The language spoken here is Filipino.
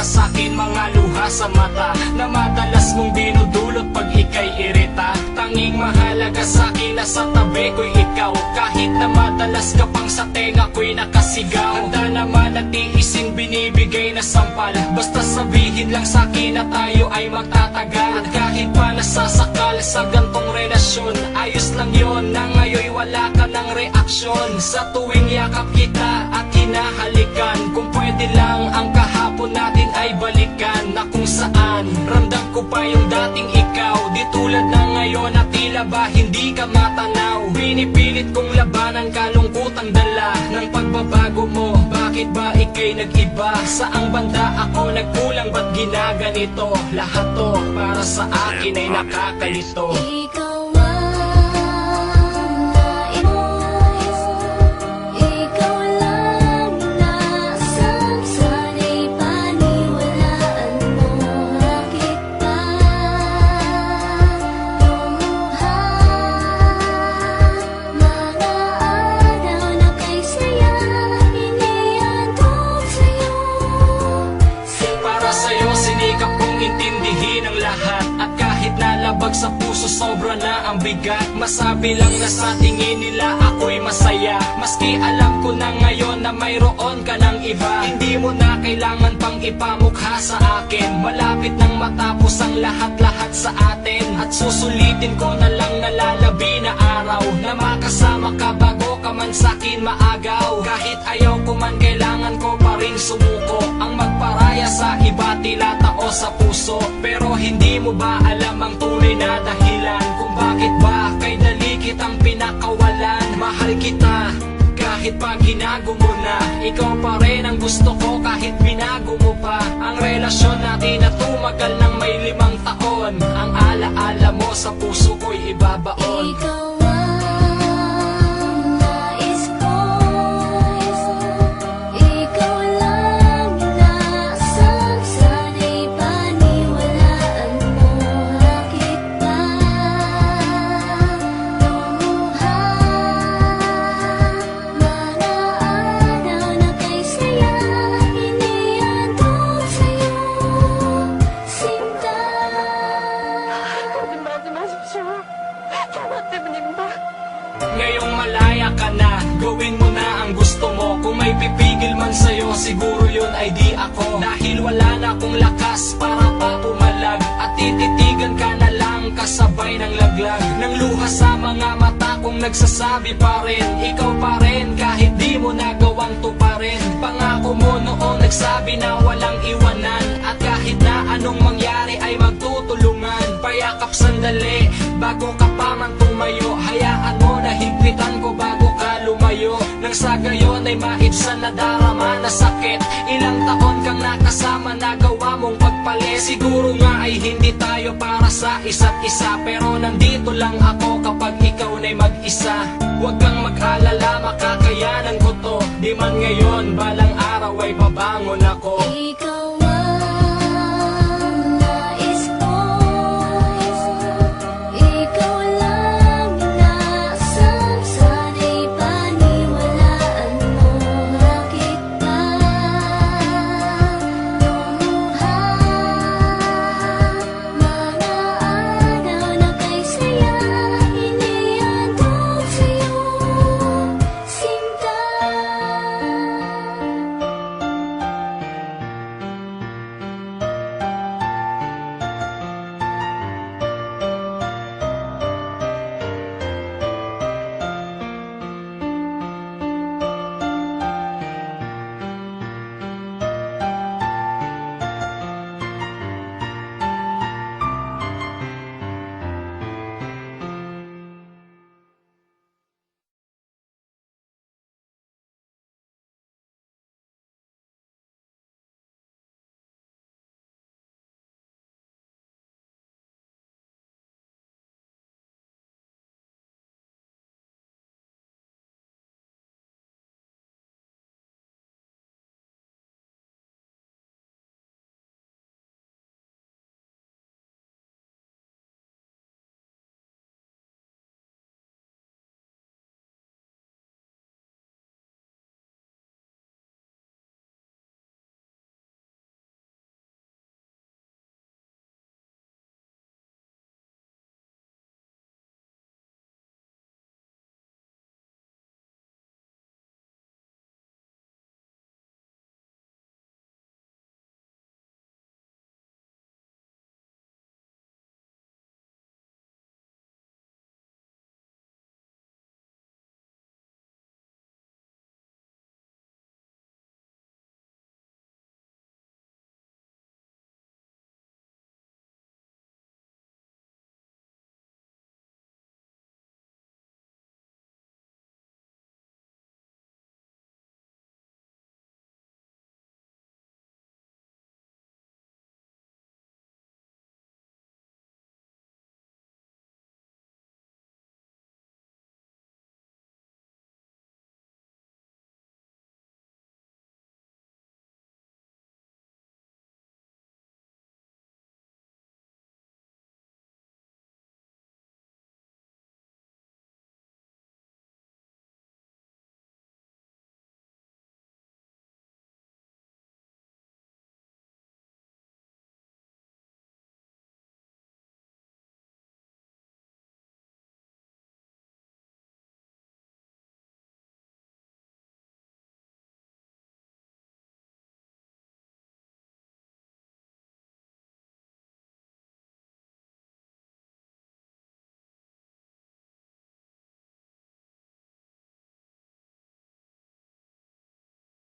sa'kin mga luha sa mata na madalas mong dinudulot pag ika'y irita. Tanging mahalaga sa'kin na sa tabi ko'y ikaw, kahit na madalas ka pang sa tenga ko'y nakasigaw. Handa naman at tiisin binibigay na sampal, basta sabihin lang sa'kin na tayo ay magtatagal. At kahit pa nasasakal sa gantong relasyon, ayos lang yon na ngayon wala ka ng reaksyon. Sa tuwing yakap kita at hinahalikan, kung pwede lang ang kahapon natin ay balikan. Na kung saan ramdam ko pa yung dating ikaw, di tulad na ngayon na tila ba hindi ka matanaw. Pinipilit kong labanan kalungkutang dala ng pagbabago mo. Bakit ba ika'y nag-iba? Saang banda ako nagkulang, ba't ginaganito? Lahat to para sa akin ay nakakalito. Ikaw ang nais, ikaw lang nasaan, sana'y paniwalaan mo. Bakit ba lumuha? Mga araw na kay saya, iniantog sa'yo. Para sa'yo sinikap kong intindihin ang lahat, at kahit nalabag sa puso sobra na ang bigat. Masabi lang na sa tingin nila ako'y masaya, maski alam ko na ngayon na mayroon ka ng iba. Hindi mo na kailangan pang ipamukha sa akin, malapit nang matapos ang lahat-lahat sa atin. At susulitin ko na lang na lalabi na araw na makasama ka bago ka man sa'kin maagaw. Kahit ayaw ko man kailangan ko pa rin sumuko, ang magparaya sa iba tila tao sa puso. Pero hindi mo ba alam ang tunay na dahilan kung bakit ba kay dali kitang pinakawalan? Mahal kita kahit pa ginago mo na, ikaw pa rin ang gusto ko kahit binago mo pa. Ang relasyon natin na tumagal ng may 5 taon, ang alaala mo sa puso ko'y ibabaon. Ikaw ang nais ko, ikaw lang nasaan, sana'y paniwalaan mo. Bakit ba lumuha? Mga araw na kay saya, iniantog sa'yo, sinta. Ngayong malaya ka na, gawin mo na ang gusto mo. Kung may pipigil man sa'yo, siguro yun ay di ako. Dahil wala na akong lakas para pa pumalag, at tititigan ka na lang kasabay ng laglag ng luha sa mga mata kong nagsasabi pa rin, ikaw pa rin kahit di mo nagawang tuparin. Pangako mo noong nagsabi na walang iwanan, at kahit na anong mangyari ay magtutulungan. Payakap sandali bago ka pa man tumayo, hayaan mo na higpitan ko bago ka lumayo. Nang sa gayon ay maibsan na darama na sakit, ilang taon kang nakasama, nagawa mong pagpalit. Siguro nga ay hindi tayo para sa isa't isa, pero nandito lang ako kapag ikaw na'y mag-isa. Huwag kang mag-alala, makakayanan ko to, di man ngayon, balang araw ay babangon ako.